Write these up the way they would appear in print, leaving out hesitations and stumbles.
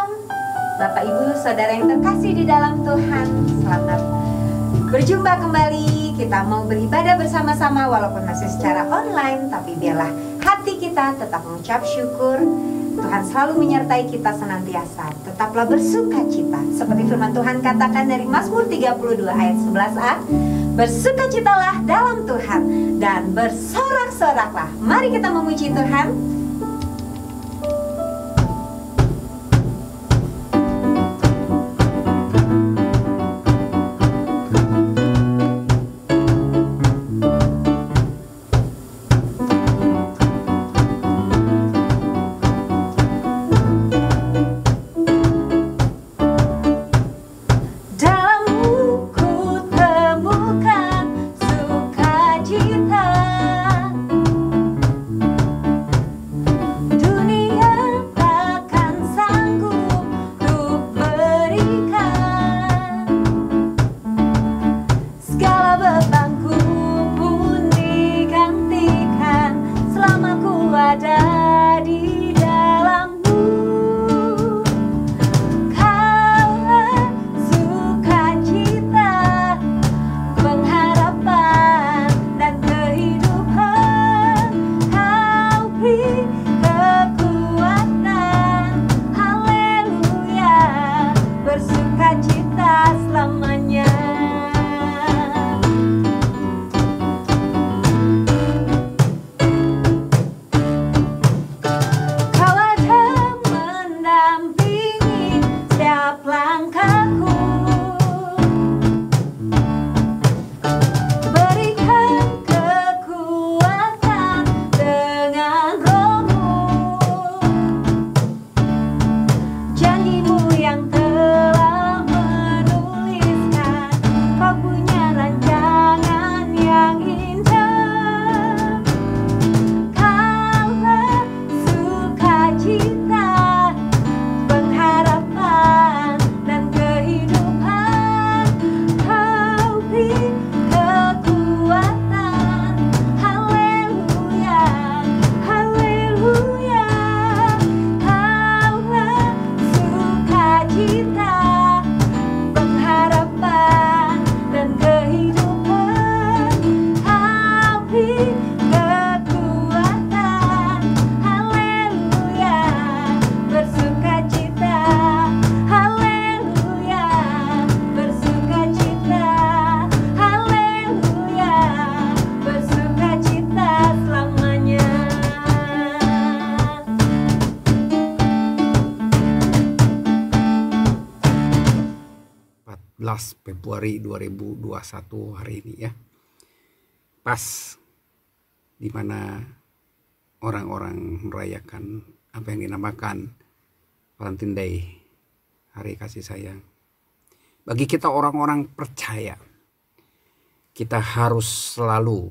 Shalom, Bapak Ibu Saudara yang terkasih di dalam Tuhan. Selamat berjumpa kembali. Kita mau beribadah bersama-sama walaupun masih secara online, tapi biarlah hati kita tetap mengucap syukur. Tuhan selalu menyertai kita senantiasa. Tetaplah bersuka cita, seperti firman Tuhan katakan dari Mazmur 32 ayat 11a. Bersukacitalah dalam Tuhan dan bersorak-soraklah. Mari kita memuji Tuhan. Februari 2021 hari ini ya, pas dimana orang-orang merayakan apa yang dinamakan Valentine Day, hari kasih sayang. Bagi kita orang-orang percaya, kita harus selalu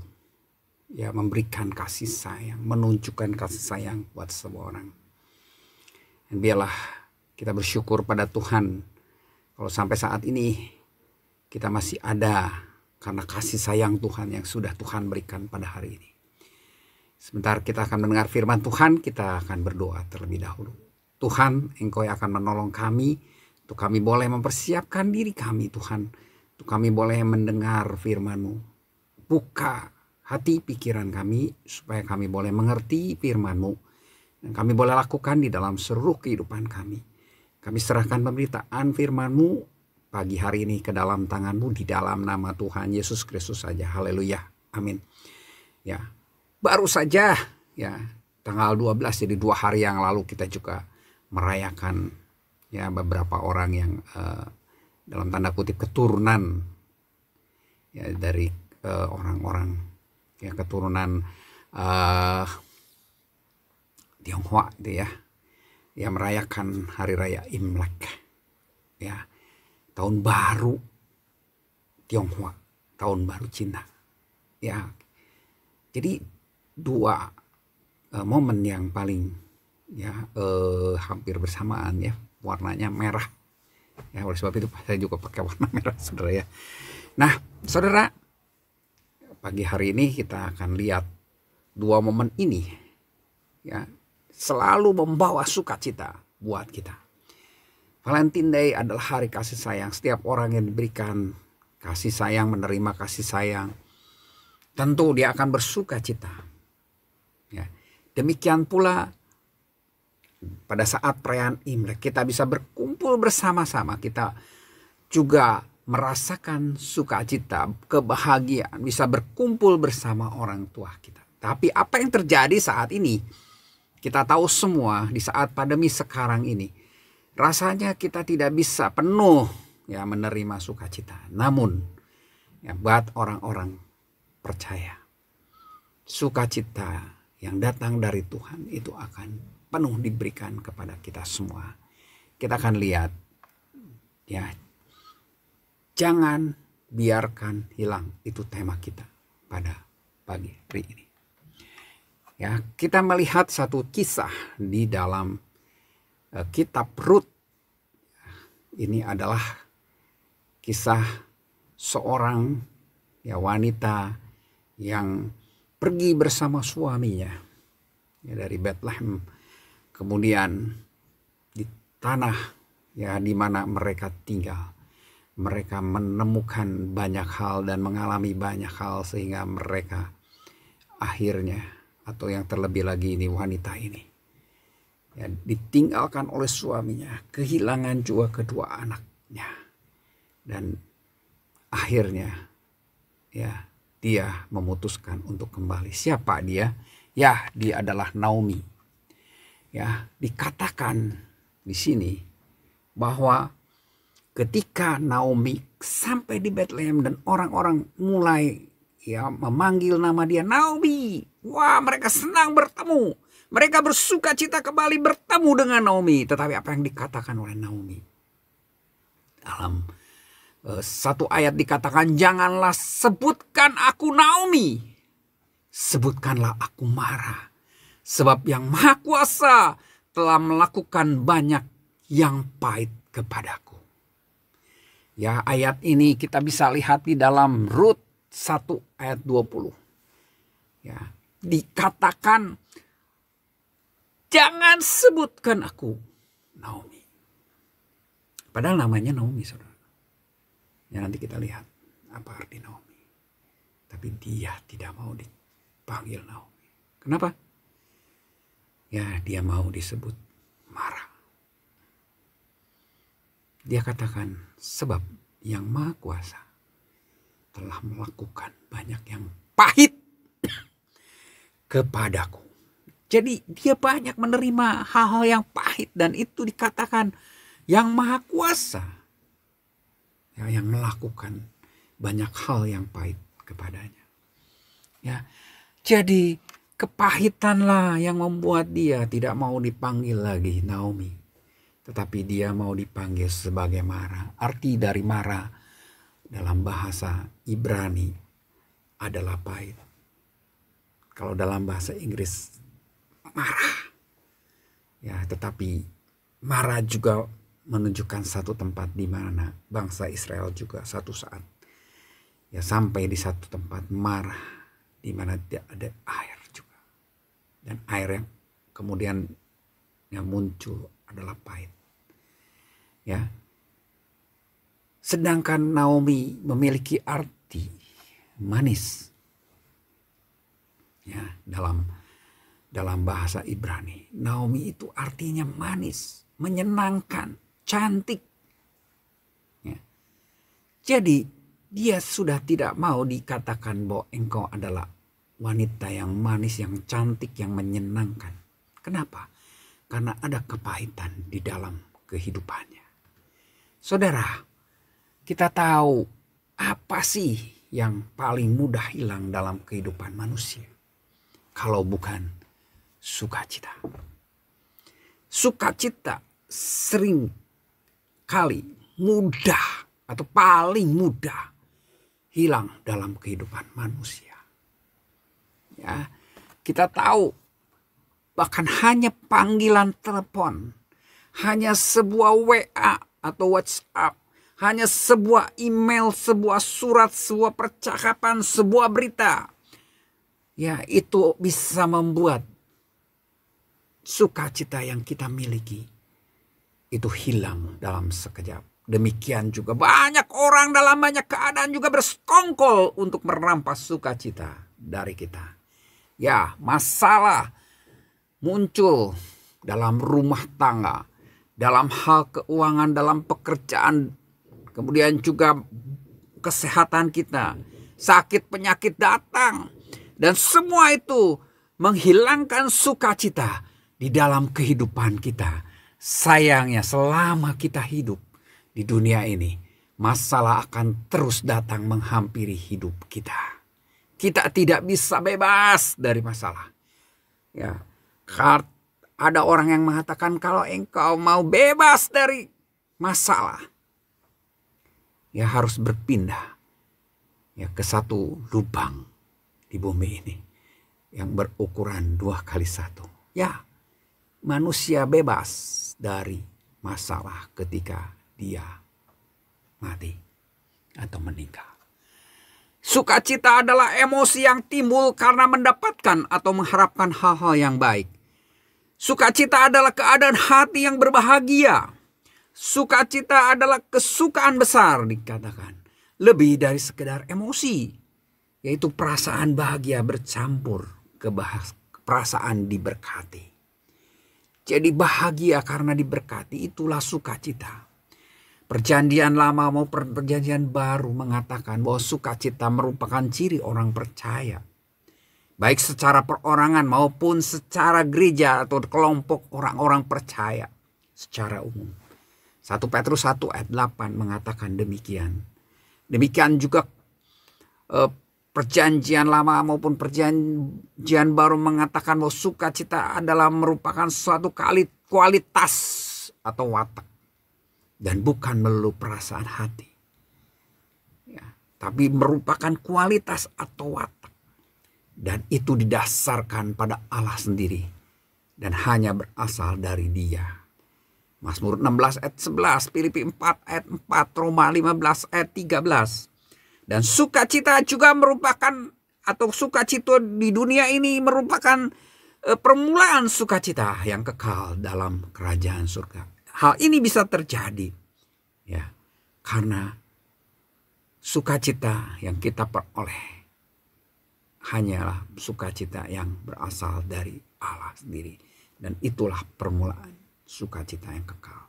ya memberikan kasih sayang, menunjukkan kasih sayang buat semua orang. Dan biarlah kita bersyukur pada Tuhan kalau sampai saat ini kita masih ada karena kasih sayang Tuhan yang sudah Tuhan berikan pada hari ini. Sebentar kita akan mendengar firman Tuhan, kita akan berdoa terlebih dahulu. Tuhan, Engkau yang akan menolong kami, untuk kami boleh mempersiapkan diri kami Tuhan, untuk kami boleh mendengar firman-Mu. Buka hati pikiran kami supaya kami boleh mengerti firman-Mu, dan kami boleh lakukan di dalam seluruh kehidupan kami. Kami serahkan pemberitaan firman-Mu pagi hari ini ke dalam tangan-Mu di dalam nama Tuhan Yesus Kristus saja. Haleluya. Amin. Ya, baru saja ya tanggal 12, jadi 2 hari yang lalu kita juga merayakan ya beberapa orang yang dalam tanda kutip keturunan ya dari orang-orang ya keturunan Tionghoa itu ya. Ya merayakan hari raya Imlek ya, tahun baru Tionghoa, tahun baru Cina ya. Jadi 2 momen yang paling ya hampir bersamaan ya, warnanya merah ya. Oleh sebab itu saya juga pakai warna merah saudara ya. Nah saudara, pagi hari ini kita akan lihat 2 momen ini ya selalu membawa sukacita buat kita. Valentine Day adalah hari kasih sayang. Setiap orang yang diberikan kasih sayang, menerima kasih sayang, tentu dia akan bersuka cita. Ya. Demikian pula pada saat perayaan Imlek kita bisa berkumpul bersama-sama. Kita juga merasakan sukacita, kebahagiaan, bisa berkumpul bersama orang tua kita. Tapi apa yang terjadi saat ini? Kita tahu semua di saat pandemi sekarang ini, rasanya kita tidak bisa penuh ya menerima sukacita. Namun ya, buat orang-orang percaya, sukacita yang datang dari Tuhan itu akan penuh diberikan kepada kita semua. Kita akan lihat ya, jangan biarkan hilang, itu tema kita pada pagi hari ini. Ya, kita melihat satu kisah di dalam kitab Rut. Ini adalah kisah seorang ya wanita yang pergi bersama suaminya ya, dari Bethlehem, kemudian di tanah ya di mana mereka tinggal. Mereka menemukan banyak hal dan mengalami banyak hal sehingga mereka akhirnya, atau yang terlebih lagi ini wanita ini ya, ditinggalkan oleh suaminya, kehilangan juga kedua anaknya, dan akhirnya ya dia memutuskan untuk kembali. Siapa dia? Ya, dia adalah Naomi. Ya, dikatakan di sini bahwa ketika Naomi sampai di Bethlehem dan orang-orang mulai ya memanggil nama dia Naomi, wah mereka senang bertemu. Mereka bersuka cita kembali bertemu dengan Naomi. Tetapi apa yang dikatakan oleh Naomi? Dalam satu ayat dikatakan, janganlah sebutkan aku Naomi, sebutkanlah aku Mara. Sebab yang Maha Kuasa telah melakukan banyak yang pahit kepadaku. Ya, ayat ini kita bisa lihat di dalam Rut 1 ayat 20. Ya, dikatakan jangan sebutkan aku Naomi. Padahal namanya Naomi, saudara. Ya, nanti kita lihat apa arti Naomi. Tapi dia tidak mau dipanggil Naomi. Kenapa? Ya, dia mau disebut Mara. Dia katakan sebab yang Maha Kuasa telah melakukan banyak yang pahit kepadaku. Jadi dia banyak menerima hal-hal yang pahit, dan itu dikatakan yang Maha Kuasa ya, yang melakukan banyak hal yang pahit kepadanya. Ya, jadi kepahitanlah yang membuat dia tidak mau dipanggil lagi Naomi, tetapi dia mau dipanggil sebagai Mara. Arti dari Mara dalam bahasa Ibrani adalah pahit. Kalau dalam bahasa Inggris marah. Ya, tetapi marah juga menunjukkan satu tempat di mana bangsa Israel juga satu saat ya sampai di satu tempat marah di mana tidak ada air juga. Dan air yang kemudian yang muncul adalah pahit. Ya. Sedangkan Naomi memiliki arti manis. Ya, dalam bahasa Ibrani, Naomi itu artinya manis, menyenangkan, cantik. Ya. Jadi dia sudah tidak mau dikatakan bahwa engkau adalah wanita yang manis, yang cantik, yang menyenangkan. Kenapa? Karena ada kepahitan di dalam kehidupannya. Saudara, kita tahu apa sih yang paling mudah hilang dalam kehidupan manusia? Kalau bukan sukacita. Sukacita sering kali mudah atau paling mudah hilang dalam kehidupan manusia. Ya, kita tahu bahkan hanya panggilan telepon, hanya sebuah WA atau WhatsApp, hanya sebuah email, sebuah surat, sebuah percakapan, sebuah berita. Ya, itu bisa membuat sukacita yang kita miliki itu hilang dalam sekejap. Demikian juga banyak orang dalam banyak keadaan juga bersekongkol untuk merampas sukacita dari kita. Ya, masalah muncul dalam rumah tangga, dalam hal keuangan, dalam pekerjaan, kemudian juga kesehatan kita, sakit penyakit datang, dan semua itu menghilangkan sukacita di dalam kehidupan kita. Sayangnya selama kita hidup di dunia ini, masalah akan terus datang menghampiri hidup kita. Kita tidak bisa bebas dari masalah. Ya, ada orang yang mengatakan kalau engkau mau bebas dari masalah, ya harus berpindah ya ke satu lubang di bumi ini yang berukuran 2x1. Ya, manusia bebas dari masalah ketika dia mati atau meninggal. Sukacita adalah emosi yang timbul karena mendapatkan atau mengharapkan hal-hal yang baik. Sukacita adalah keadaan hati yang berbahagia. Sukacita adalah kesukaan besar dikatakan. Lebih dari sekedar emosi. Yaitu perasaan bahagia bercampur ke perasaan diberkati. Jadi bahagia karena diberkati itulah sukacita. Perjanjian lama maupun perjanjian baru mengatakan bahwa sukacita merupakan ciri orang percaya. Baik secara perorangan maupun secara gereja atau kelompok orang-orang percaya secara umum. 1 Petrus 1 ayat 8 mengatakan demikian. Demikian juga perjanjian lama maupun perjanjian baru mengatakan bahwa sukacita adalah merupakan suatu kualitas atau watak. Dan bukan melulu perasaan hati. Ya, tapi merupakan kualitas atau watak. Dan itu didasarkan pada Allah sendiri. Dan hanya berasal dari Dia. Mazmur 16 ayat 11, Filipi 4 ayat 4, Roma 15 ayat 13. Dan sukacita juga merupakan, atau sukacita di dunia ini merupakan permulaan sukacita yang kekal dalam kerajaan surga. Hal ini bisa terjadi ya karena sukacita yang kita peroleh hanyalah sukacita yang berasal dari Allah sendiri. Dan itulah permulaan sukacita yang kekal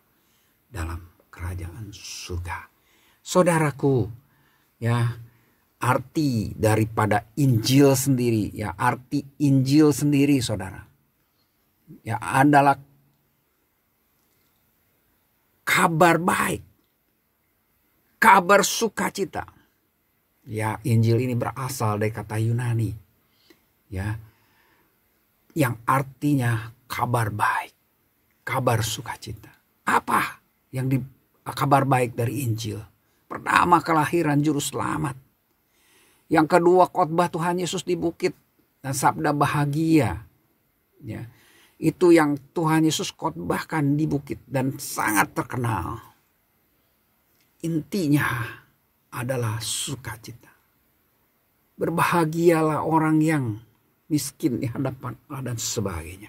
dalam kerajaan surga. Saudaraku, ya arti daripada Injil sendiri, ya arti Injil sendiri saudara, ya adalah kabar baik, kabar sukacita. Ya, Injil ini berasal dari kata Yunani, ya, yang artinya kabar baik, kabar sukacita. Apa yang kabar baik dari Injil? Pertama, kelahiran juru selamat. Yang kedua, khotbah Tuhan Yesus di bukit dan sabda bahagia. Ya, itu yang Tuhan Yesus khotbahkan di bukit dan sangat terkenal. Intinya adalah sukacita. Berbahagialah orang yang miskin di hadapan Allah dan sebagainya.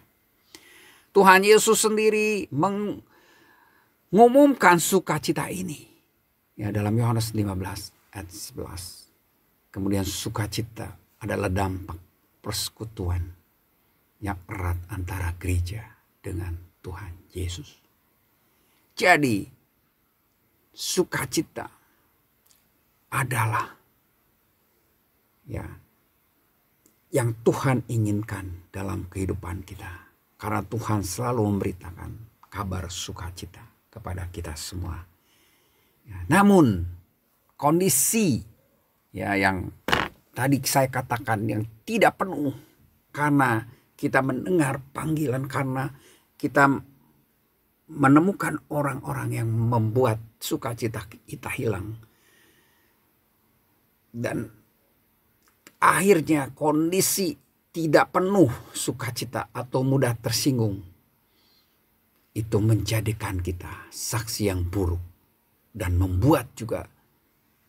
Tuhan Yesus sendiri mengumumkan sukacita ini. Ya, dalam Yohanes 15 ayat 11. Kemudian sukacita adalah dampak persekutuan yang erat antara gereja dengan Tuhan Yesus. Jadi sukacita adalah ya yang Tuhan inginkan dalam kehidupan kita. Karena Tuhan selalu memberitakan kabar sukacita kepada kita semua. Ya, namun kondisi ya yang tadi saya katakan yang tidak penuh karena kita mendengar panggilan, karena kita menemukan orang-orang yang membuat sukacita kita hilang. Dan akhirnya kondisi tidak penuh sukacita atau mudah tersinggung. Itu menjadikan kita saksi yang buruk. Dan membuat juga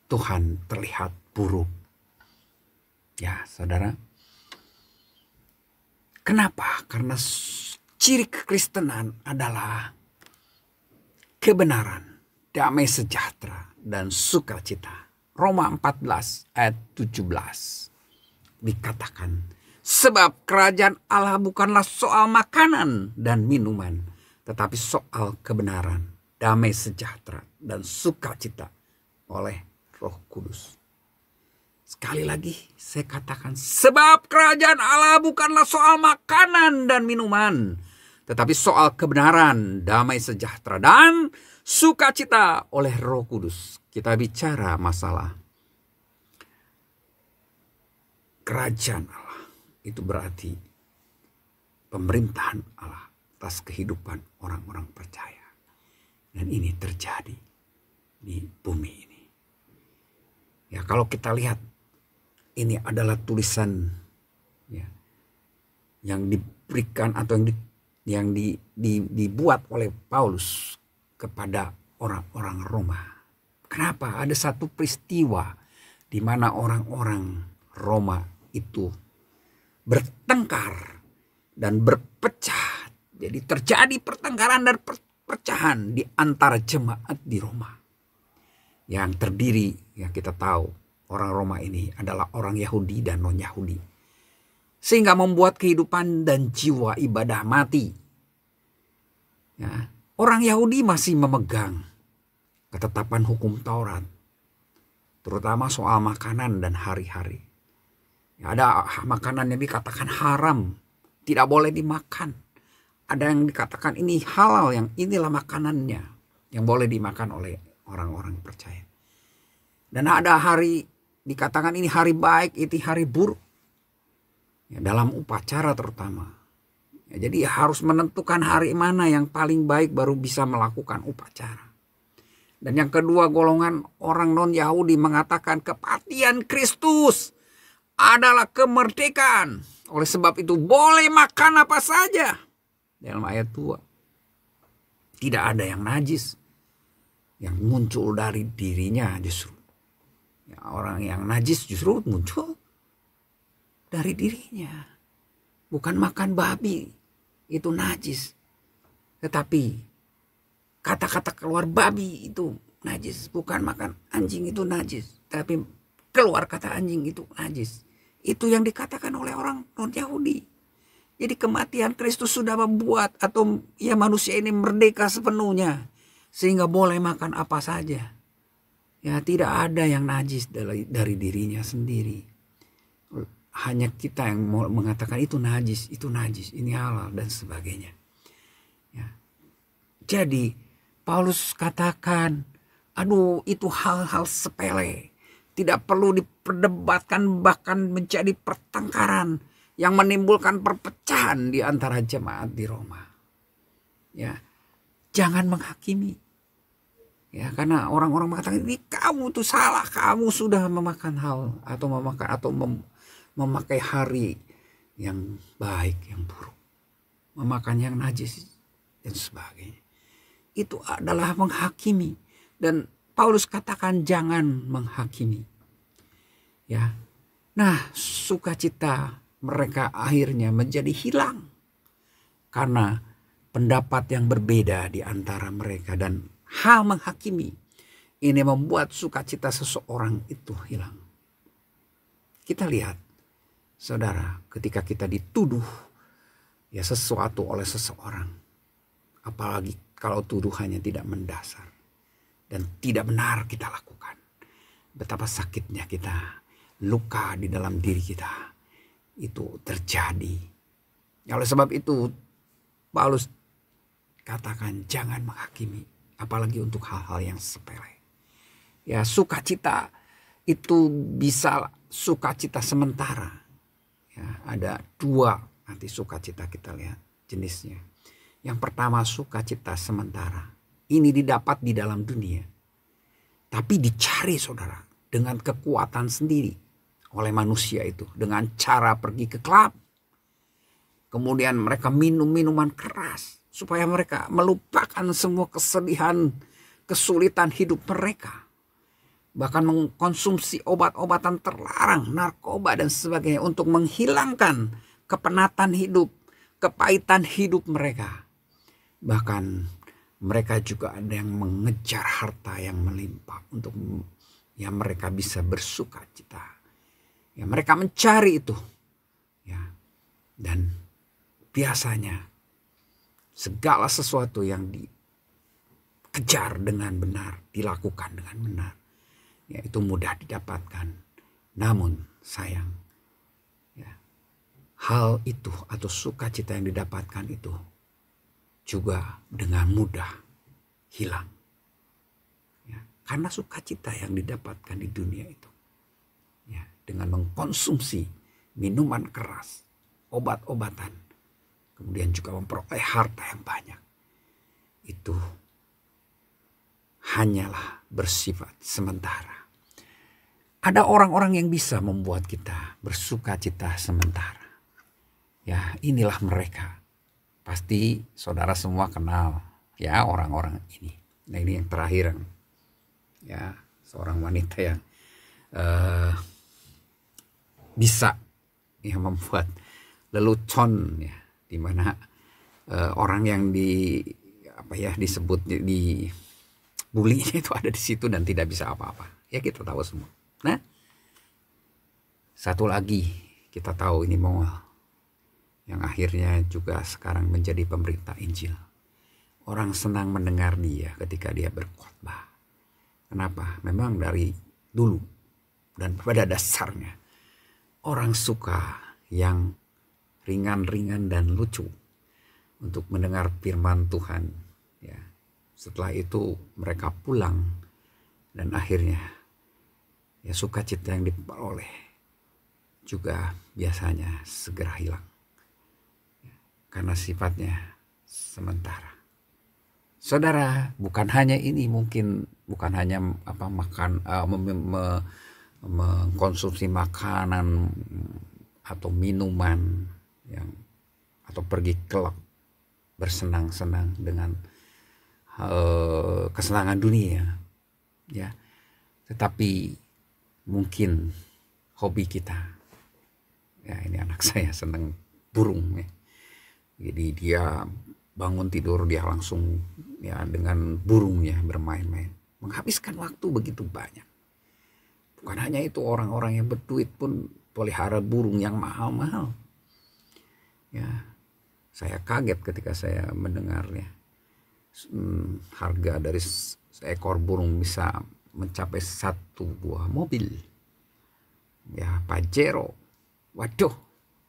Tuhan terlihat buruk. Ya saudara. Kenapa? Karena ciri kekristenan adalah kebenaran, damai sejahtera, dan sukacita. Roma 14 ayat 17 dikatakan, sebab kerajaan Allah bukanlah soal makanan dan minuman, tetapi soal kebenaran, damai sejahtera, dan sukacita oleh Roh Kudus. Sekali lagi saya katakan, sebab kerajaan Allah bukanlah soal makanan dan minuman, tetapi soal kebenaran, damai sejahtera, dan sukacita oleh Roh Kudus. Kita bicara masalah kerajaan Allah. Itu berarti pemerintahan Allah atas kehidupan orang-orang percaya. Dan ini terjadi di bumi ini. Ya, kalau kita lihat, ini adalah tulisan ya, yang diberikan atau yang dibuat oleh Paulus kepada orang-orang Roma. Kenapa? Ada satu peristiwa di mana orang-orang Roma itu bertengkar dan berpecah. Jadi terjadi pertengkaran dan perpecahan di antara jemaat di Roma. Yang terdiri, yang kita tahu, orang Roma ini adalah orang Yahudi dan non-Yahudi. Sehingga membuat kehidupan dan jiwa ibadah mati. Ya, orang Yahudi masih memegang ketetapan hukum Taurat, terutama soal makanan dan hari-hari. Ya, ada makanan yang dikatakan haram, tidak boleh dimakan. Ada yang dikatakan ini halal, yang inilah makanannya yang boleh dimakan oleh orang-orang percaya. Dan ada hari dikatakan ini hari baik, itu hari buruk. Ya, dalam upacara terutama. Ya, jadi harus menentukan hari mana yang paling baik baru bisa melakukan upacara. Dan yang kedua, golongan orang non-Yahudi mengatakan kematian Kristus adalah kemerdekaan. Oleh sebab itu boleh makan apa saja. Dalam ayat 2. Tidak ada yang najis. Yang muncul dari dirinya justru. Ya, orang yang najis justru muncul dari dirinya. Bukan makan babi. Itu najis. Tetapi kata-kata keluar babi itu najis. Bukan makan anjing itu najis. Tapi keluar kata anjing itu najis. Itu yang dikatakan oleh orang non-Yahudi. Jadi kematian Kristus sudah membuat atau ya manusia ini merdeka sepenuhnya. Sehingga boleh makan apa saja. Ya, tidak ada yang najis dari dirinya sendiri. Hanya kita yang mau mengatakan itu najis, ini halal dan sebagainya. Ya. Jadi Paulus katakan, aduh itu hal-hal sepele. Tidak perlu diperdebatkan, bahkan menjadi pertengkaran yang menimbulkan perpecahan di antara jemaat di Roma. Ya, jangan menghakimi. Ya, karena orang-orang mengatakan ini kamu tuh salah, kamu sudah memakan hal atau memakai hari yang baik, yang buruk, memakan yang najis dan sebagainya. Itu adalah menghakimi. Dan Paulus katakan jangan menghakimi. Ya. Nah, sukacita mereka akhirnya menjadi hilang. Karena pendapat yang berbeda di antara mereka dan hal menghakimi. Ini membuat sukacita seseorang itu hilang. Kita lihat, saudara, ketika kita dituduh ya sesuatu oleh seseorang. Apalagi kalau tuduhannya tidak mendasar. Dan tidak benar kita lakukan. Betapa sakitnya kita. Luka di dalam diri kita. Itu terjadi. Oleh sebab itu Paulus katakan jangan menghakimi. Apalagi untuk hal-hal yang sepele. Ya, sukacita itu bisa sukacita sementara. Ya, ada dua nanti sukacita kita lihat jenisnya. Yang pertama sukacita sementara. Ini didapat di dalam dunia. Tapi dicari saudara dengan kekuatan sendiri oleh manusia itu. Dengan cara pergi ke klub. Kemudian mereka minum minuman keras. Supaya mereka melupakan semua kesedihan, kesulitan hidup mereka. Bahkan mengkonsumsi obat-obatan terlarang, narkoba dan sebagainya. Untuk menghilangkan kepenatan hidup, kepahitan hidup mereka. Bahkan Mereka juga ada yang mengejar harta yang melimpah untuk ya mereka bisa bersuka cita. Ya mereka mencari itu. Ya. Dan biasanya segala sesuatu yang dikejar dengan benar, dilakukan dengan benar, ya itu mudah didapatkan. Namun sayang, ya, hal itu atau sukacita yang didapatkan itu juga dengan mudah hilang. Ya, karena sukacita yang didapatkan di dunia itu, ya, dengan mengkonsumsi minuman keras, obat-obatan, kemudian juga memperoleh harta yang banyak, itu hanyalah bersifat sementara. Ada orang-orang yang bisa membuat kita bersukacita sementara. Ya, inilah mereka. Pasti saudara semua kenal ya orang-orang ini. Nah, ini yang terakhir, ya, seorang wanita yang bisa ya membuat lelucon, ya, di mana orang yang disebut di bulinya itu ada di situ dan tidak bisa apa-apa. Ya, kita tahu semua. Nah, satu lagi kita tahu ini Mongol yang akhirnya juga sekarang menjadi pemberita Injil. Orang senang mendengar dia ketika dia berkhotbah. Kenapa? Memang dari dulu dan pada dasarnya orang suka yang ringan-ringan dan lucu untuk mendengar firman Tuhan. Ya, setelah itu mereka pulang dan akhirnya ya sukacita yang diperoleh juga biasanya segera hilang. Karena sifatnya sementara. Saudara, bukan hanya ini, bukan hanya mengkonsumsi makanan atau minuman atau pergi klub bersenang-senang dengan kesenangan dunia, ya. Tetapi mungkin hobi kita, ya, ini anak saya senang burung, ya. Jadi dia bangun tidur dia langsung ya dengan burungnya bermain-main. Menghabiskan waktu begitu banyak. Bukan hanya itu, orang-orang yang berduit pun pelihara burung yang mahal-mahal. Ya, saya kaget ketika saya mendengarnya. Harga dari seekor burung bisa mencapai 1 buah mobil. Ya, Pajero. Waduh,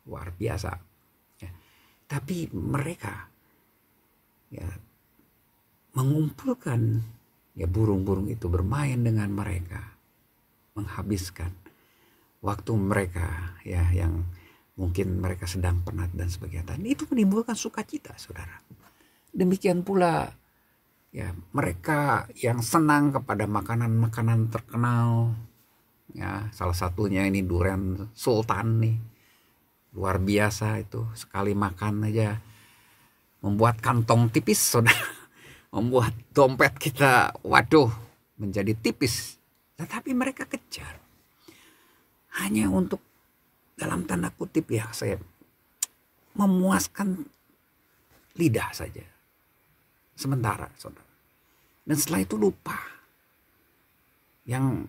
luar biasa. Tapi mereka ya mengumpulkan ya burung-burung itu, bermain dengan mereka, menghabiskan waktu mereka ya yang mungkin mereka sedang penat dan sebagainya. Dan itu menimbulkan sukacita, saudara. Demikian pula ya mereka yang senang kepada makanan-makanan terkenal, ya salah satunya ini durian sultan nih. Luar biasa itu, sekali makan aja membuat kantong tipis, saudara. Membuat dompet kita, waduh, menjadi tipis. Tetapi mereka kejar. Hanya untuk, dalam tanda kutip ya, saya memuaskan lidah saja. Sementara, saudara. Dan setelah itu lupa. Yang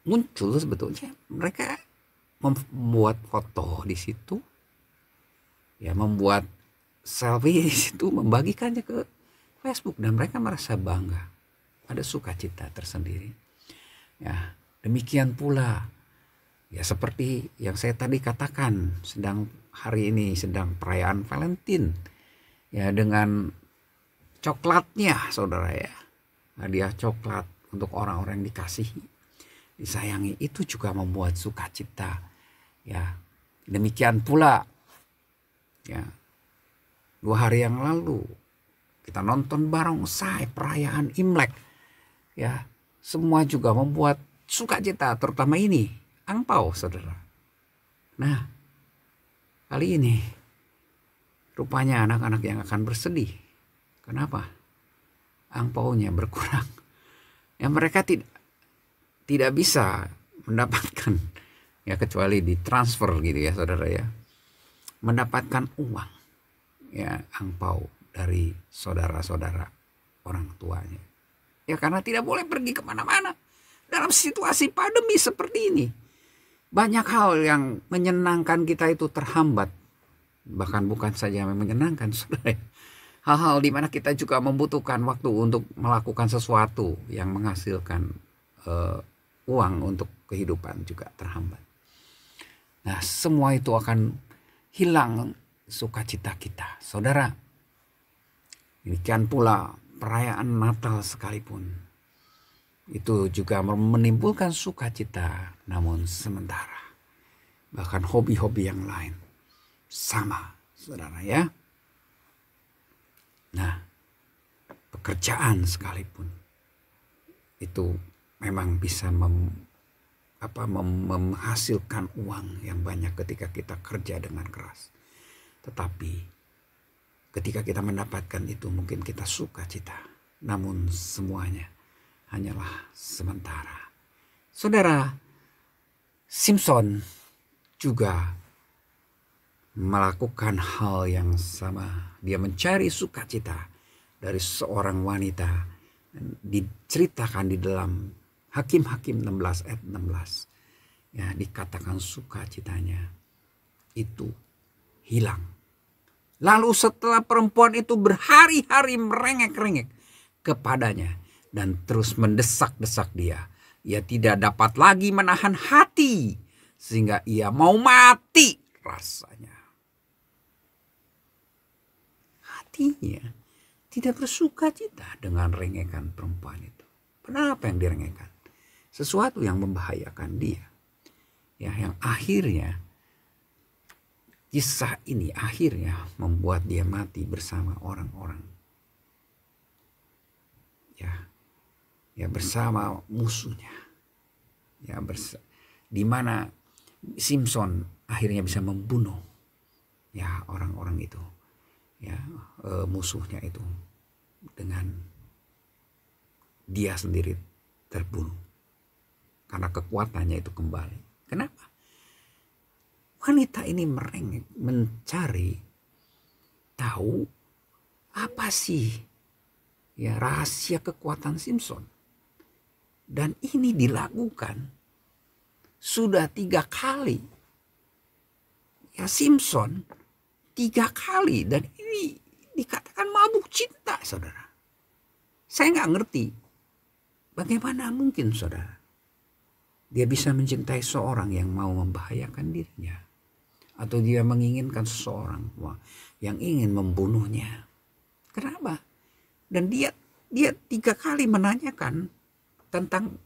muncul sebetulnya mereka membuat foto di situ, ya membuat selfie di situ, membagikannya ke Facebook dan mereka merasa bangga, ada sukacita tersendiri. Ya, demikian pula ya seperti yang saya tadi katakan, hari ini sedang perayaan Valentine, ya dengan coklatnya, saudara, ya hadiah coklat untuk orang-orang yang dikasihi, disayangi, itu juga membuat sukacita. Ya, demikian pula ya 2 hari yang lalu kita nonton barongsai perayaan Imlek. Ya, semua juga membuat sukacita, terutama ini angpau, saudara. Nah, kali ini rupanya anak-anak yang akan bersedih. Kenapa? Angpaunya berkurang. Ya, mereka tidak bisa mendapatkan, ya kecuali ditransfer gitu ya, saudara, ya, mendapatkan uang, ya angpau dari saudara-saudara orang tuanya. Ya karena tidak boleh pergi kemana-mana dalam situasi pandemi seperti ini. Banyak hal yang menyenangkan kita itu terhambat. Bahkan bukan saja yang menyenangkan, saudara. Hal-hal di mana kita juga membutuhkan waktu untuk melakukan sesuatu yang menghasilkan uang untuk kehidupan juga terhambat. Nah, semua itu akan hilang sukacita kita. Saudara, demikian pula perayaan Natal sekalipun. Itu juga menimbulkan sukacita namun sementara. Bahkan hobi-hobi yang lain. Sama, saudara ya. Nah, pekerjaan sekalipun itu memang bisa menghasilkan uang yang banyak ketika kita kerja dengan keras. Tetapi ketika kita mendapatkan itu mungkin kita sukacita. Namun semuanya hanyalah sementara. Saudara, Simpson juga melakukan hal yang sama. Dia mencari sukacita dari seorang wanita. Diceritakan di dalam Hakim-Hakim 16 ayat 16. Ya, dikatakan sukacitanya itu hilang. Lalu setelah perempuan itu berhari-hari merengek-rengek kepadanya dan terus mendesak-desak dia. Ia tidak dapat lagi menahan hati sehingga ia mau mati rasanya. Hatinya tidak bersukacita dengan rengekan perempuan itu. Kenapa yang direngekkan? Sesuatu yang membahayakan dia. Ya, yang akhirnya kisah ini akhirnya membuat dia mati bersama orang-orang. Ya bersama musuhnya. Ya di mana Simpson akhirnya bisa membunuh ya orang-orang itu. Ya, musuhnya itu dengan dia sendiri terbunuh karena kekuatannya itu kembali. Kenapa? Wanita ini merengek mencari tahu apa sih ya rahasia kekuatan Simpson, dan ini dilakukan sudah 3 kali. Ya, Simpson 3 kali, dan ini dikatakan mabuk cinta, saudara. Saya nggak ngerti bagaimana mungkin, saudara, dia bisa mencintai seorang yang mau membahayakan dirinya, atau dia menginginkan seseorang yang ingin membunuhnya. Kenapa? Dan dia 3 kali menanyakan tentang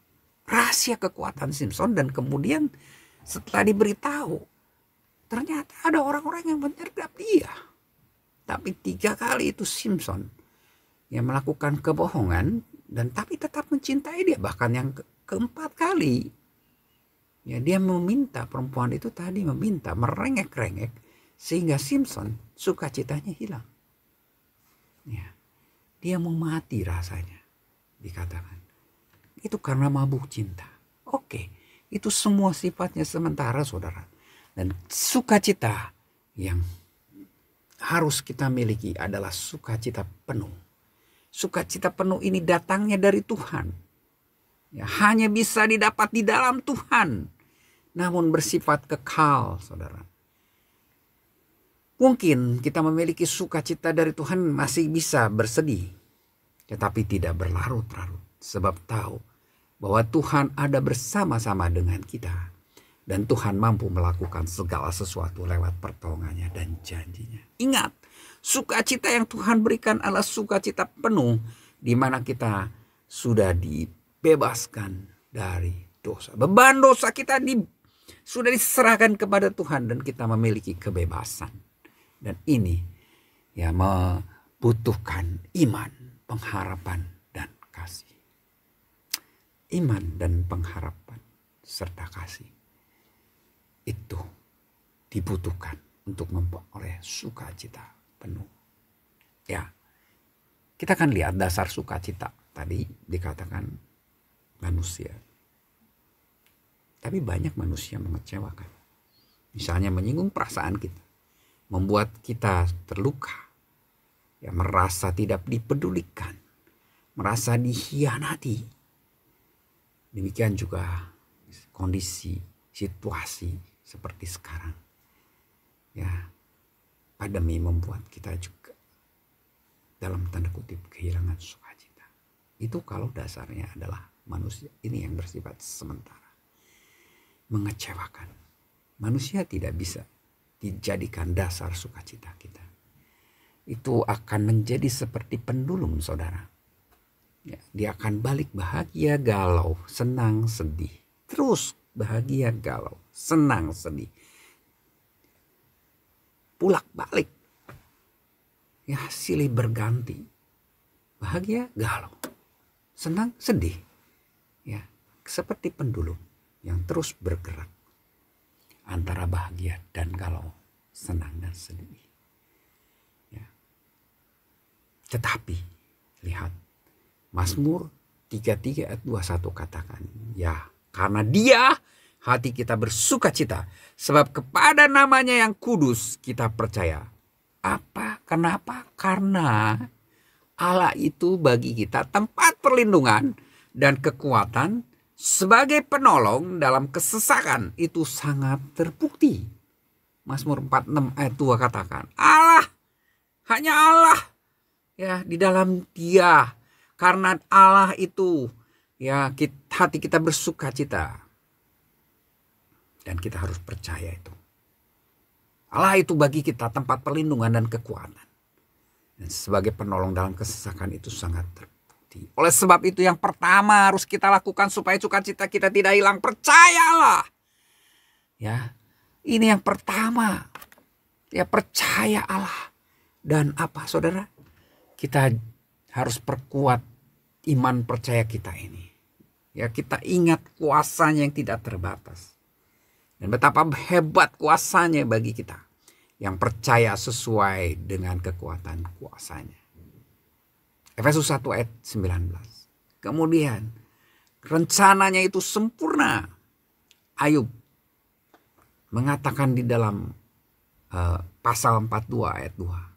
rahasia kekuatan Simpson, dan kemudian setelah diberitahu ternyata ada orang-orang yang menyergap dia. Tapi 3 kali itu Simpson yang melakukan kebohongan, dan tapi tetap mencintai dia. Bahkan yang keempat kali ya dia meminta, perempuan itu tadi meminta, merengek-rengek sehingga Simpson sukacitanya hilang. Ya, dia mau mati rasanya, dikatakan. Itu karena mabuk cinta. Oke, itu semua sifatnya sementara, saudara. Dan sukacita yang harus kita miliki adalah sukacita penuh. Sukacita penuh ini datangnya dari Tuhan. Ya, hanya bisa didapat di dalam Tuhan. Namun bersifat kekal, saudara. Mungkin kita memiliki sukacita dari Tuhan masih bisa bersedih. Tetapi tidak berlarut-larut. Sebab tahu bahwa Tuhan ada bersama-sama dengan kita. Dan Tuhan mampu melakukan segala sesuatu lewat pertolongannya dan janjinya. Ingat, sukacita yang Tuhan berikan adalah sukacita penuh, di mana kita sudah dibebaskan dari dosa. Beban dosa kita sudah diserahkan kepada Tuhan, dan kita memiliki kebebasan. Dan ini ya membutuhkan iman, pengharapan, dan kasih. Iman dan pengharapan serta kasih itu dibutuhkan untuk memperoleh sukacita penuh. Ya, kita akan lihat dasar sukacita. Tadi dikatakan manusia. Tapi banyak manusia mengecewakan. Misalnya menyinggung perasaan kita. Membuat kita terluka. Ya, merasa tidak dipedulikan. merasa dikhianati. Demikian juga kondisi, situasi seperti sekarang. Ya, pandemi membuat kita juga dalam tanda kutip kehilangan sukacita. Itu kalau dasarnya adalah manusia ini yang bersifat sementara. Mengecewakan. Manusia tidak bisa dijadikan dasar sukacita kita. Itu akan menjadi seperti pendulum, saudara. Ya, dia akan balik bahagia, galau, senang, sedih. Terus bahagia, galau, senang, sedih. Pulak balik. Ya, silih berganti. Bahagia, galau, senang, sedih. Ya, seperti pendulum yang terus bergerak antara bahagia dan galau, senang dan sedih. Ya. Tetapi lihat Mazmur 33 ayat 21 katakan, ya karena dia hati kita bersuka cita, sebab kepada namanya yang kudus kita percaya. Apa? Kenapa? Karena Allah itu bagi kita tempat perlindungan dan kekuatan sebagai penolong dalam kesesakan. Itu sangat terbukti. Mazmur 46 ayat 2 katakan, Allah, hanya Allah. Ya, di dalam Dia. Karena Allah itu, ya hati kita bersuka cita. Dan kita harus percaya itu. Allah itu bagi kita tempat perlindungan dan kekuatan. Dan sebagai penolong dalam kesesakan itu sangat terbukti. Oleh sebab itu yang pertama harus kita lakukan supaya sukacita kita tidak hilang. Percayalah. Ya, ini yang pertama. Ya, percaya Allah. Dan apa, saudara? Kita harus perkuat iman percaya kita ini. Ya, kita ingat kuasanya yang tidak terbatas. Dan betapa hebat kuasanya bagi kita yang percaya sesuai dengan kekuatan kuasanya. Efesus 1 ayat 19. Kemudian rencananya itu sempurna. Ayub mengatakan di dalam pasal 42 ayat 2.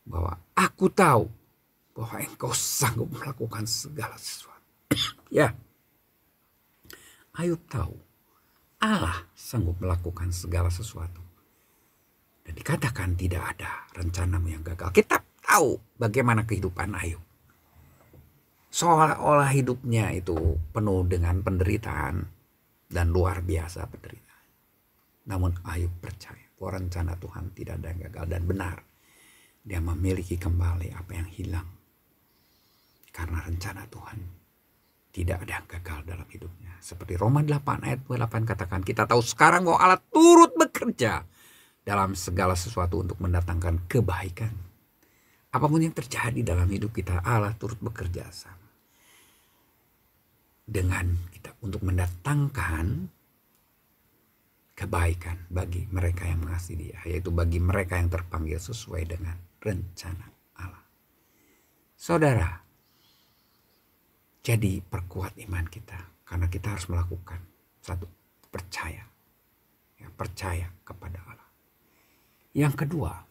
Bahwa aku tahu bahwa engkau sanggup melakukan segala sesuatu. Ya, Ayub tahu Allah sanggup melakukan segala sesuatu. Dan dikatakan tidak ada rencanamu yang gagal. Kita tahu bagaimana kehidupan Ayub. Seolah-olah hidupnya itu penuh dengan penderitaan dan luar biasa penderitaan. Namun Ayub percaya bahwa rencana Tuhan tidak ada yang gagal dan benar. Dia memiliki kembali apa yang hilang. Karena rencana Tuhan tidak ada yang gagal dalam hidupnya. Seperti Roma 8 ayat 28 katakan, kita tahu sekarang bahwa Allah turut bekerja dalam segala sesuatu untuk mendatangkan kebaikan. Apapun yang terjadi dalam hidup kita, Allah turut bekerja sama dengan kita untuk mendatangkan kebaikan bagi mereka yang mengasihi Dia, yaitu bagi mereka yang terpanggil sesuai dengan rencana Allah. Saudara, jadi perkuat iman kita karena kita harus melakukan satu, percaya. Ya, percaya kepada Allah. Yang kedua,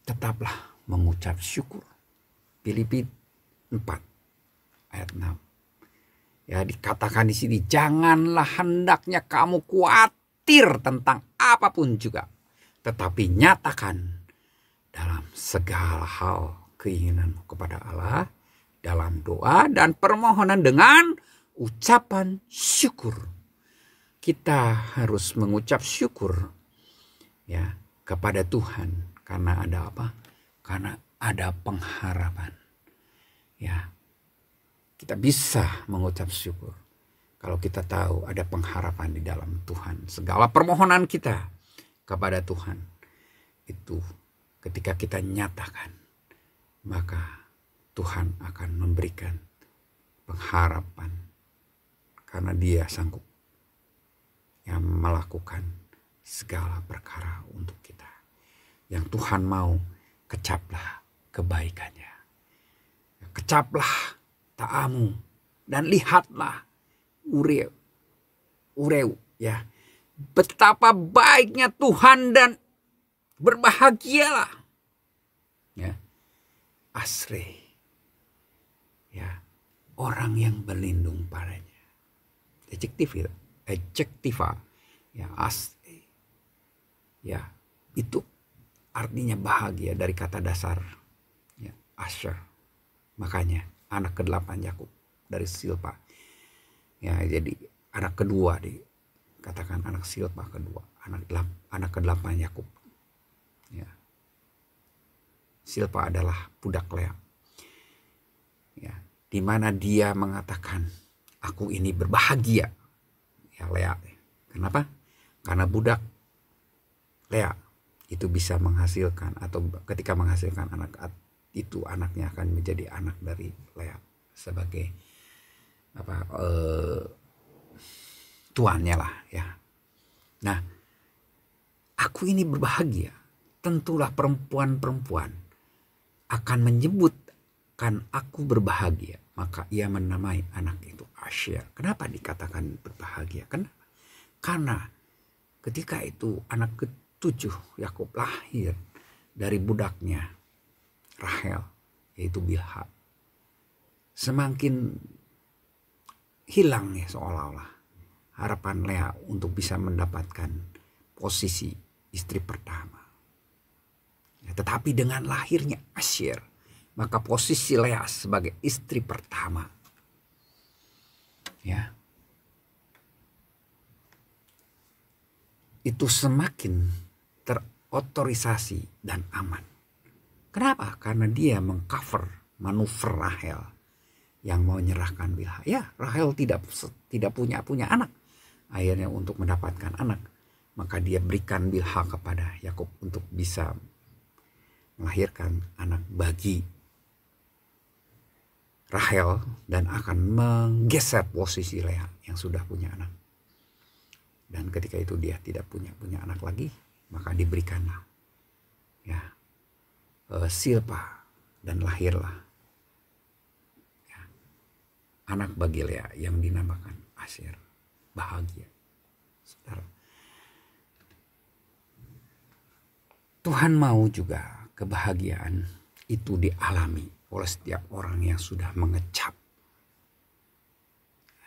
tetaplah mengucap syukur. Filipi 4 ayat 6. Ya, dikatakan di sini, janganlah hendaknya kamu khawatir tentang apapun juga, tetapi nyatakan dalam segala hal keinginanmu kepada Allah dalam doa dan permohonan dengan ucapan syukur. Kita harus mengucap syukur ya kepada Tuhan karena ada apa? Karena ada pengharapan. Ya. Kita bisa mengucap syukur kalau kita tahu ada pengharapan di dalam Tuhan. Segala permohonan kita kepada Tuhan itu ketika kita nyatakan, maka Tuhan akan memberikan pengharapan karena Dia sanggup yang melakukan segala perkara untuk kita. Yang Tuhan mau, kecaplah kebaikannya. Kecaplah taamu dan lihatlah ureu ya, betapa baiknya Tuhan dan berbahagialah ya, asre orang yang berlindung padanya. Adjektiva ya, ya itu artinya bahagia dari kata dasar ya, Asher. Makanya anak ke-8 Yakub dari Silpa. Ya, jadi anak kedua dikatakan anak Silpa kedua, anak ke-8 Yakub. Ya. Silpa adalah budak Lea. Ya, di mana dia mengatakan, aku ini berbahagia. Ya, Lea. Kenapa? Karena budak Lea itu bisa menghasilkan, atau ketika menghasilkan anak itu, anaknya akan menjadi anak dari Lea sebagai tuannya lah ya. Nah, aku ini berbahagia. Tentulah perempuan-perempuan akan menyebutkan aku berbahagia, maka ia menamai anak itu Asher. Kenapa dikatakan berbahagia? Karena ketika itu anak ke-7 Yakub lahir dari budaknya Rahel, yaitu Bilha, semakin hilang ya seolah-olah harapan Lea untuk bisa mendapatkan posisi istri pertama. Ya, tetapi dengan lahirnya Asher, maka posisi Lea sebagai istri pertama ya itu semakin terotorisasi dan aman. Kenapa? Karena dia mengcover manuver Rahel yang mau menyerahkan Bilha. Ya, Rahel tidak punya anak. Akhirnya untuk mendapatkan anak, maka dia berikan Bilha kepada Yakub untuk bisa melahirkan anak bagi Rahel dan akan menggeser posisi Lea yang sudah punya anak. Dan ketika itu dia tidak punya anak lagi, maka diberikanlah ya Silpa, dan lahirlah ya, anak bagi Lea yang dinamakan Asher. Bahagia, saudara. Tuhan mau juga kebahagiaan itu dialami oleh setiap orang yang sudah mengecap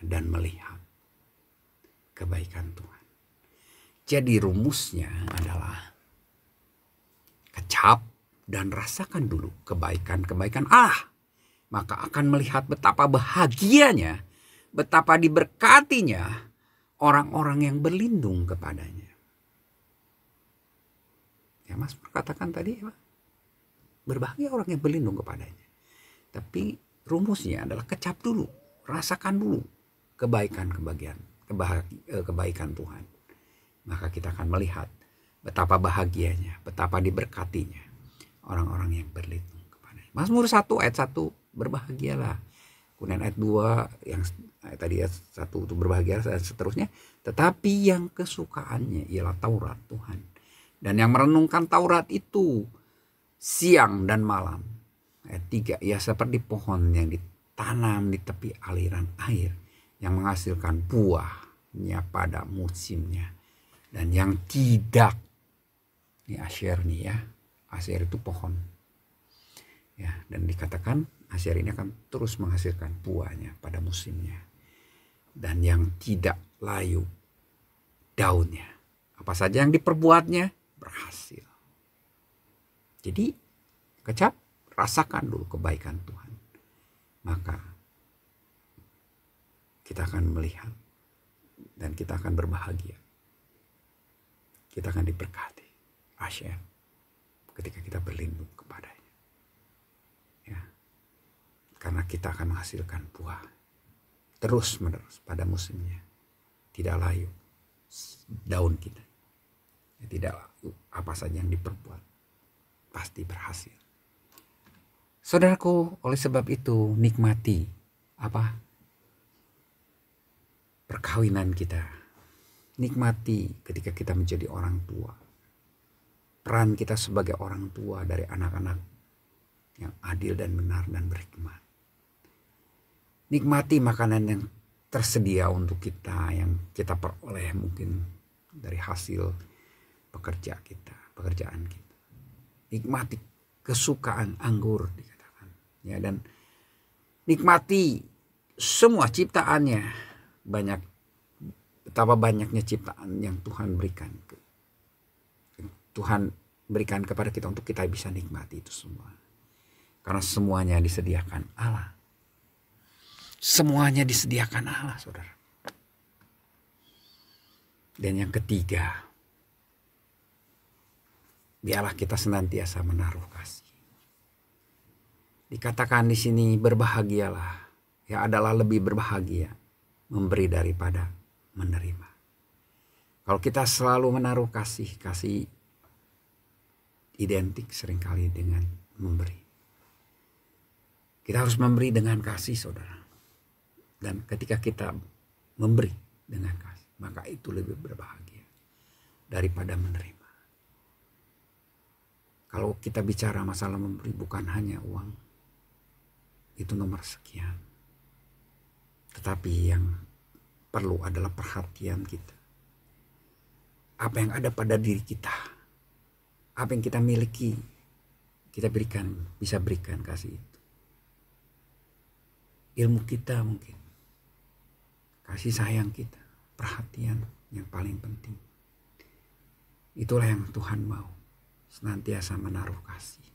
dan melihat kebaikan Tuhan. Jadi rumusnya adalah kecap dan rasakan dulu kebaikan-kebaikan Allah, maka akan melihat betapa bahagianya, betapa diberkatinya orang-orang yang berlindung kepadanya. Ya, Mas katakan tadi ya, berbahagia orang yang berlindung kepadanya. Tapi rumusnya adalah kecap dulu, rasakan dulu kebaikan Tuhan. Maka kita akan melihat betapa bahagianya, betapa diberkatinya orang-orang yang berlindung kepadanya. Mazmur 1 ayat 1, berbahagialah. Kemudian ayat 2 yang tadi ayat 1 itu berbahagia dan seterusnya. Tetapi yang kesukaannya ialah Taurat Tuhan. Dan yang merenungkan Taurat itu siang dan malam. Ayat 3, ia seperti pohon yang ditanam di tepi aliran air, yang menghasilkan buahnya pada musimnya. Dan yang tidak, ini Asher nih ya, Asher itu pohon. Ya, dan dikatakan Asher ini akan terus menghasilkan buahnya pada musimnya. Dan yang tidak layu daunnya, apa saja yang diperbuatnya berhasil. Jadi kecap, rasakan dulu kebaikan Tuhan. Maka kita akan melihat dan kita akan berbahagia. Kita akan diberkati Asher ketika kita berlindung kepadanya. Ya. Karena kita akan menghasilkan buah terus menerus pada musimnya. Tidak layu daun kita. Tidak layu apa saja yang diperbuat pasti berhasil. Saudaraku, oleh sebab itu nikmati perkawinan kita. Nikmati ketika kita menjadi orang tua. Peran kita sebagai orang tua dari anak-anak yang adil dan benar dan berhikmat. Nikmati makanan yang tersedia untuk kita, yang kita peroleh mungkin dari hasil pekerjaan kita. Nikmati kesukaan anggur dikatakan. Ya, dan nikmati semua ciptaannya, betapa banyaknya ciptaan yang Tuhan berikan. Tuhan berikan kepada kita untuk kita bisa nikmati itu semua. Karena semuanya disediakan Allah. Semuanya disediakan Allah, saudara. Dan yang ketiga, biarlah kita senantiasa menaruh kasih. Dikatakan di sini berbahagialah, ya adalah lebih berbahagia memberi daripada menerima. Kalau kita selalu menaruh kasih, kasih identik seringkali dengan memberi. Kita harus memberi dengan kasih, saudara. Dan ketika kita memberi dengan kasih, maka itu lebih berbahagia daripada menerima. Kalau kita bicara masalah memberi, bukan hanya uang, itu nomor sekian. Tetapi yang perlu adalah perhatian kita. Apa yang ada pada diri kita, apa yang kita miliki, kita berikan, bisa berikan kasih itu. Ilmu kita mungkin, kasih sayang kita, perhatian yang paling penting. Itulah yang Tuhan mau, senantiasa menaruh kasih.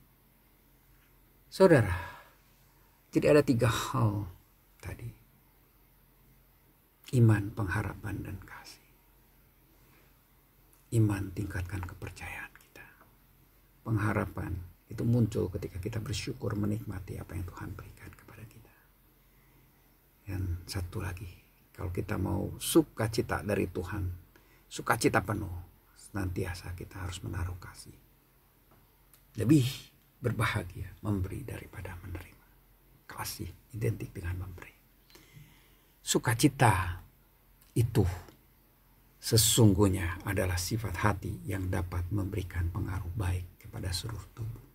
Saudara, jadi ada 3 hal tadi. Iman, pengharapan, dan kasih. Iman tingkatkan kepercayaan kita. Pengharapan itu muncul ketika kita bersyukur menikmati apa yang Tuhan berikan kepada kita. Dan satu lagi, kalau kita mau sukacita dari Tuhan, sukacita penuh, senantiasa kita harus menaruh kasih. Lebih berbahagia memberi daripada menerima. Kasih identik dengan memberi. Sukacita itu sesungguhnya adalah sifat hati yang dapat memberikan pengaruh baik kepada seluruh tubuh.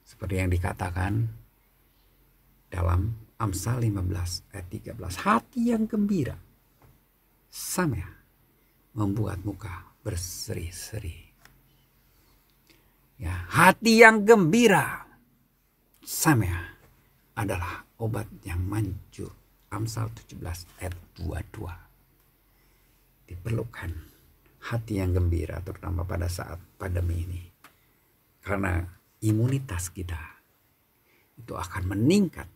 Seperti yang dikatakan dalam Amsal 15 ayat 13. Hati yang gembira sama membuat muka berseri-seri. Ya, hati yang gembira sama adalah obat yang manjur. Amsal 17 ayat 22. Diperlukan hati yang gembira terutama pada saat pandemi ini. Karena imunitas kita itu akan meningkat.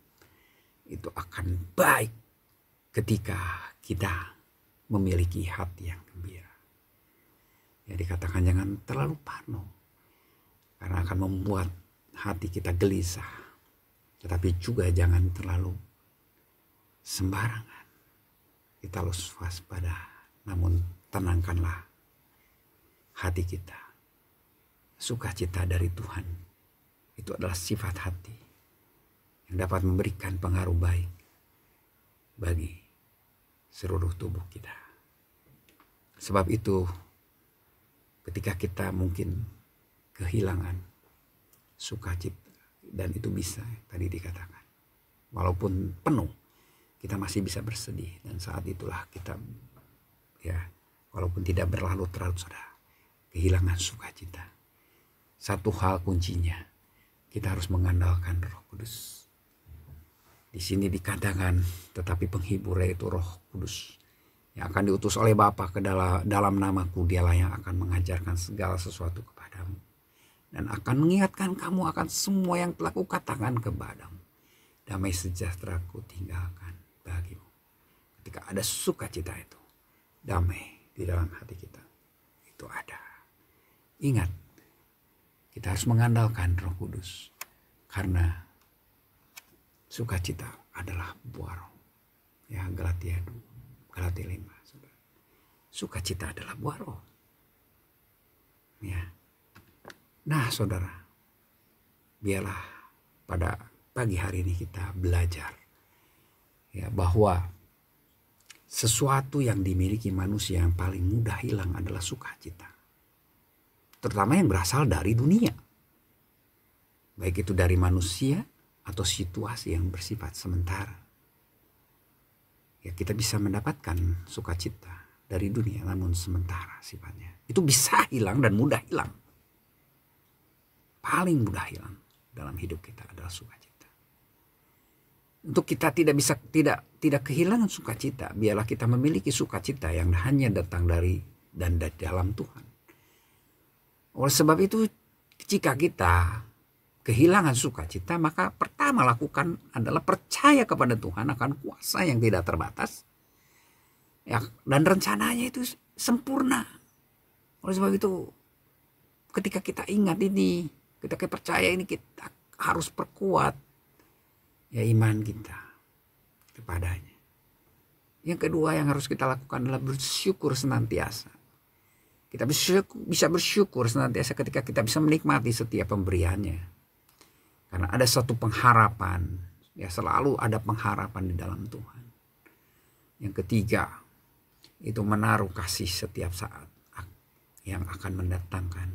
Itu akan baik ketika kita memiliki hati yang gembira. Ya, dikatakan jangan terlalu parno. Karena akan membuat hati kita gelisah. Tetapi juga jangan terlalu sembarangan. Kita harus waspada. Namun tenangkanlah hati kita. Sukacita dari Tuhan itu adalah sifat hati yang dapat memberikan pengaruh baik bagi seluruh tubuh kita. Sebab itu ketika kita mungkin kehilangan sukacita, dan itu bisa tadi dikatakan, walaupun penuh kita masih bisa bersedih, dan saat itulah kita ya walaupun tidak berlarut-larut saudara, kehilangan sukacita. Satu hal kuncinya, kita harus mengandalkan Roh Kudus. Di sini dikatakan, tetapi penghiburnya itu Roh Kudus yang akan diutus oleh Bapa ke dalam namaku, dialah yang akan mengajarkan segala sesuatu kepadamu dan akan mengingatkan kamu akan semua yang telah kukatakan kepadamu. Damai sejahtera ku tinggalkan bagimu. Ketika ada sukacita itu, damai di dalam hati kita itu ada. Ingat, kita harus mengandalkan Roh Kudus karena sukacita adalah buah roh. Ya, Galatia 5. Saudara. Sukacita adalah buah roh. Ya. Nah, saudara, biarlah pada pagi hari ini kita belajar ya bahwa sesuatu yang dimiliki manusia yang paling mudah hilang adalah sukacita. Terutama yang berasal dari dunia. Baik itu dari manusia atau situasi yang bersifat sementara. Ya, kita bisa mendapatkan sukacita dari dunia namun sementara sifatnya. Itu bisa hilang dan mudah hilang. Paling mudah hilang dalam hidup kita adalah sukacita. Untuk kita tidak kehilangan sukacita, biarlah kita memiliki sukacita yang hanya datang dari dalam Tuhan. Oleh sebab itu, jika kita kehilangan sukacita, maka pertama lakukan adalah percaya kepada Tuhan akan kuasa yang tidak terbatas, ya, dan rencananya itu sempurna. Oleh sebab itu, ketika kita ingat ini, ketika percaya ini, kita harus perkuat ya iman kita kepadanya. Yang kedua yang harus kita lakukan adalah bersyukur senantiasa. Kita bisa bersyukur senantiasa ketika kita bisa menikmati setiap pemberiannya. Karena ada satu pengharapan, ya selalu ada pengharapan di dalam Tuhan. Yang ketiga, itu menaruh kasih setiap saat yang akan mendatangkan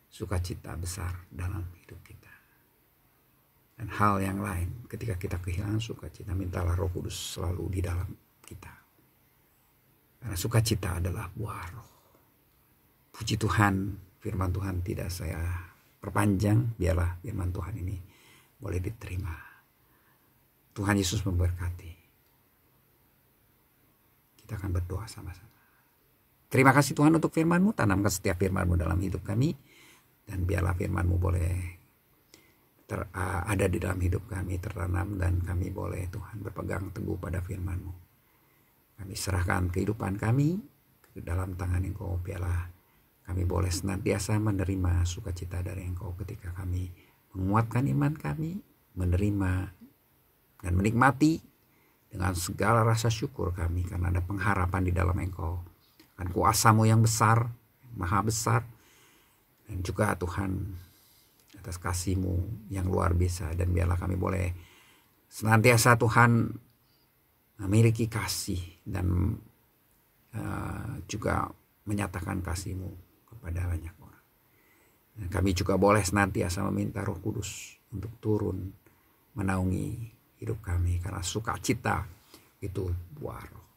sukacita besar dalam hidup kita. Dan hal yang lain, ketika kita kehilangan sukacita, mintalah Roh Kudus selalu di dalam kita. Karena sukacita adalah buah roh. Puji Tuhan, firman Tuhan tidak saya perpanjang, biarlah firman Tuhan ini boleh diterima. Tuhan Yesus memberkati. Kita akan berdoa sama-sama. Terima kasih Tuhan untuk firman-Mu, tanamkan setiap firman-Mu dalam hidup kami. Dan biarlah firman-Mu boleh ada di dalam hidup kami, tertanam, dan kami boleh Tuhan berpegang teguh pada firman-Mu. Kami serahkan kehidupan kami ke dalam tangan Engkau, biarlah kami boleh senantiasa menerima sukacita dari Engkau ketika kami menguatkan iman kami, menerima dan menikmati dengan segala rasa syukur kami karena ada pengharapan di dalam Engkau, akan kuasa-Mu yang besar, maha besar, dan juga Tuhan atas kasih-Mu yang luar biasa. Dan biarlah kami boleh senantiasa Tuhan memiliki kasih dan juga menyatakan kasih-Mu kepada banyak orang. Dan kami juga boleh senantiasa meminta Roh Kudus untuk turun menaungi hidup kami, karena sukacita itu buah roh.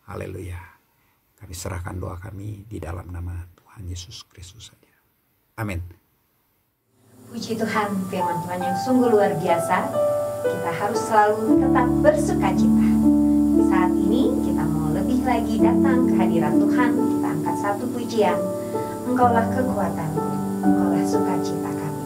Haleluya. Kami serahkan doa kami di dalam nama Tuhan Yesus Kristus saja. Amin. Puji Tuhan, firman Tuhan yang sungguh luar biasa. Kita harus selalu tetap bersukacita. Saat ini kita mau lebih lagi datang ke hadirat Tuhan. Kita angkat satu pujian. Engkaulah kekuatanku, Engkaulah sukacita kami.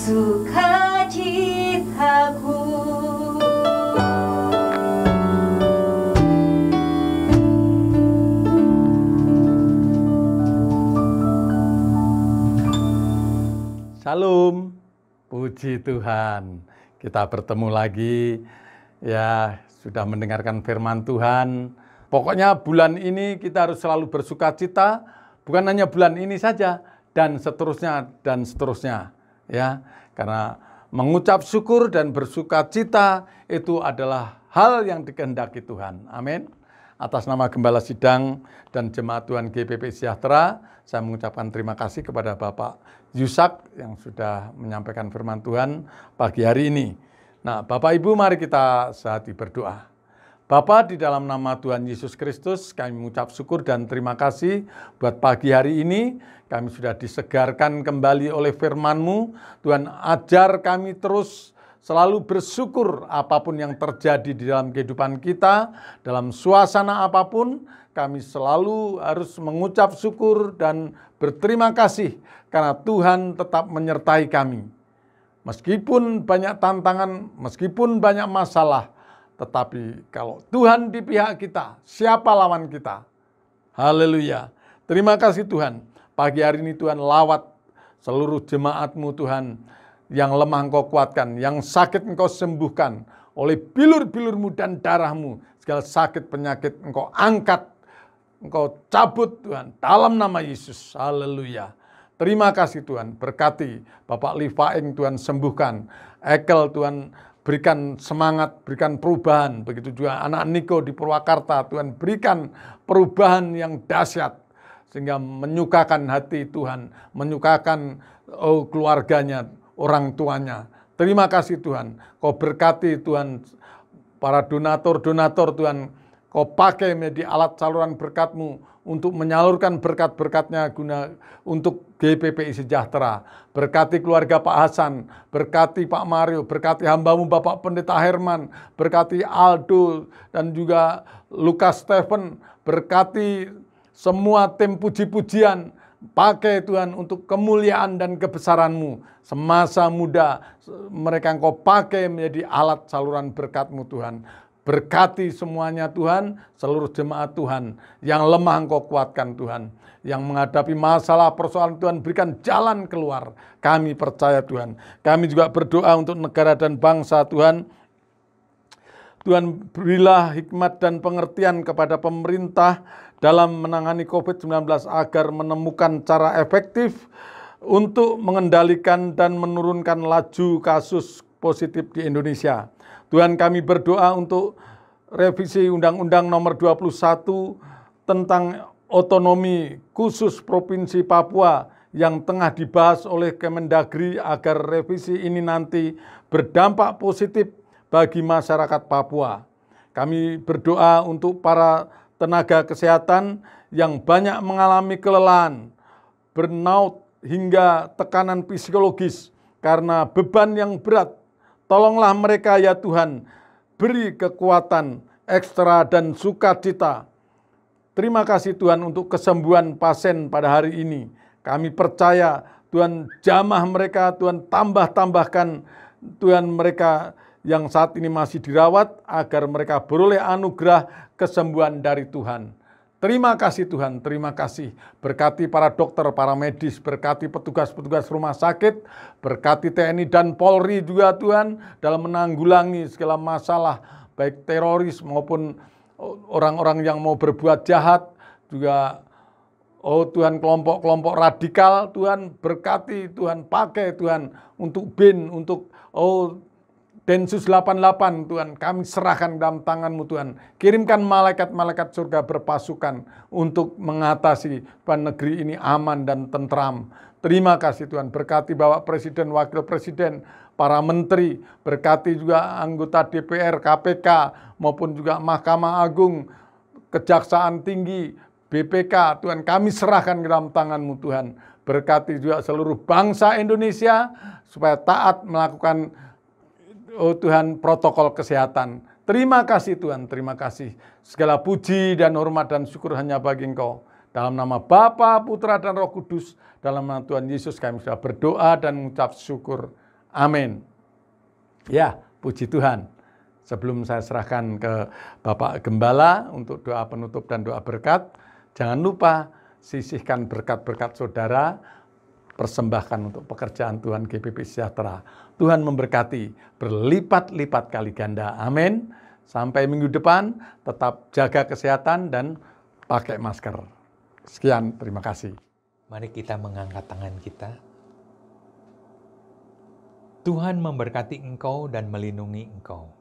sukacitaku. Salam, puji Tuhan. Kita bertemu lagi, ya sudah mendengarkan firman Tuhan. Pokoknya bulan ini kita harus selalu bersuka cita, bukan hanya bulan ini saja, dan seterusnya, ya. Karena mengucap syukur dan bersuka cita itu adalah hal yang dikehendaki Tuhan. Amin. Atas nama Gembala Sidang dan Jemaat Tuhan GPP Sejahtera, saya mengucapkan terima kasih kepada Bapak Yusak yang sudah menyampaikan firman Tuhan pagi hari ini. Nah, Bapak Ibu, mari kita sehati berdoa. Bapa, di dalam nama Tuhan Yesus Kristus, kami mengucap syukur dan terima kasih buat pagi hari ini. Kami sudah disegarkan kembali oleh firman-Mu. Tuhan, ajar kami terus selalu bersyukur apapun yang terjadi di dalam kehidupan kita, dalam suasana apapun, kami selalu harus mengucap syukur dan berterima kasih karena Tuhan tetap menyertai kami. Meskipun banyak tantangan, meskipun banyak masalah, tetapi kalau Tuhan di pihak kita, siapa lawan kita? Haleluya. Terima kasih Tuhan. Pagi hari ini Tuhan lawat seluruh jemaat-Mu Tuhan. Yang lemah Engkau kuatkan, yang sakit Engkau sembuhkan. Oleh bilur-bilur-Mu dan darah-Mu, segala sakit penyakit Engkau angkat. Engkau cabut Tuhan, dalam nama Yesus. Haleluya. Terima kasih Tuhan, berkati Bapak Livaeng Tuhan sembuhkan. Ekel Tuhan berikan semangat, berikan perubahan. Begitu juga anak Niko di Purwakarta, Tuhan berikan perubahan yang dahsyat. Sehingga menyukakan hati Tuhan, menyukakan keluarganya, orang tuanya. Terima kasih Tuhan, Kau berkati Tuhan, para donatur-donatur Tuhan, Kau pakai menjadi alat saluran berkat-Mu untuk menyalurkan berkat-berkat-Nya guna untuk GPPI Sejahtera. Berkati keluarga Pak Hasan, berkati Pak Mario, berkati hamba-Mu Bapak Pendeta Herman, berkati Aldo dan juga Lukas Stephen, berkati semua tim puji-pujian, pakai Tuhan untuk kemuliaan dan kebesaran-Mu. Semasa muda mereka Engkau pakai menjadi alat saluran berkat-Mu Tuhan. Berkati semuanya Tuhan, seluruh jemaat Tuhan. Yang lemah Engkau kuatkan Tuhan. Yang menghadapi masalah persoalan Tuhan berikan jalan keluar. Kami percaya Tuhan. Kami juga berdoa untuk negara dan bangsa Tuhan. Tuhan berilah hikmat dan pengertian kepada pemerintah dalam menangani COVID-19 agar menemukan cara efektif untuk mengendalikan dan menurunkan laju kasus positif di Indonesia. Tuhan, kami berdoa untuk revisi Undang-Undang Nomor 21 tentang otonomi khusus Provinsi Papua yang tengah dibahas oleh Kemendagri agar revisi ini nanti berdampak positif bagi masyarakat Papua. Kami berdoa untuk para tenaga kesehatan yang banyak mengalami kelelahan, burnout hingga tekanan psikologis karena beban yang berat. Tolonglah mereka ya Tuhan, beri kekuatan ekstra dan sukacita. Terima kasih Tuhan untuk kesembuhan pasien pada hari ini. Kami percaya Tuhan jamah mereka, Tuhan tambahkan Tuhan mereka yang saat ini masih dirawat agar mereka beroleh anugerah kesembuhan dari Tuhan. Terima kasih Tuhan, terima kasih. Berkati para dokter, para medis, berkati petugas-petugas rumah sakit, berkati TNI dan Polri juga Tuhan dalam menanggulangi segala masalah, baik teroris maupun orang-orang yang mau berbuat jahat, juga Tuhan kelompok-kelompok radikal, Tuhan berkati, Tuhan pakai Tuhan untuk BIN, untuk Densus 88 Tuhan, kami serahkan dalam tangan-Mu Tuhan. Kirimkan malaikat-malaikat surga berpasukan untuk mengatasi negeri ini aman dan tentram. Terima kasih Tuhan, berkati Bapak Presiden, Wakil Presiden, para menteri, berkati juga anggota DPR, KPK, maupun juga Mahkamah Agung, Kejaksaan Tinggi, BPK. Tuhan, kami serahkan ke dalam tangan-Mu Tuhan. Berkati juga seluruh bangsa Indonesia supaya taat melakukan Tuhan protokol kesehatan. Terima kasih Tuhan, terima kasih. Segala puji dan hormat dan syukur hanya bagi Engkau. Dalam nama Bapa, Putra dan Roh Kudus, dalam nama Tuhan Yesus kami sudah berdoa dan mengucap syukur. Amin. Ya, puji Tuhan. Sebelum saya serahkan ke Bapak Gembala untuk doa penutup dan doa berkat, jangan lupa sisihkan berkat-berkat saudara, persembahkan untuk pekerjaan Tuhan GPP Sejahtera. Tuhan memberkati berlipat-lipat kali ganda. Amin. Sampai minggu depan, tetap jaga kesehatan dan pakai masker. Sekian, terima kasih. Mari kita mengangkat tangan kita. Tuhan memberkati engkau dan melindungi engkau.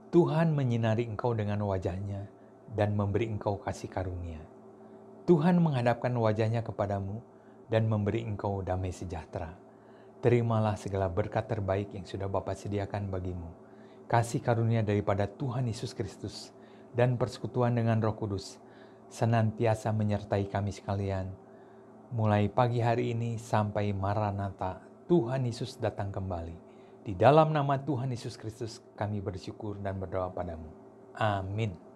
Tuhan menyinari engkau dengan wajah-Nya dan memberi engkau kasih karunia. Tuhan menghadapkan wajah-Nya kepadamu dan memberi engkau damai sejahtera. Terimalah segala berkat terbaik yang sudah Bapa sediakan bagimu. Kasih karunia daripada Tuhan Yesus Kristus dan persekutuan dengan Roh Kudus senantiasa menyertai kami sekalian. Mulai pagi hari ini sampai Maranatha, Tuhan Yesus datang kembali. Di dalam nama Tuhan Yesus Kristus kami bersyukur dan berdoa padamu. Amin.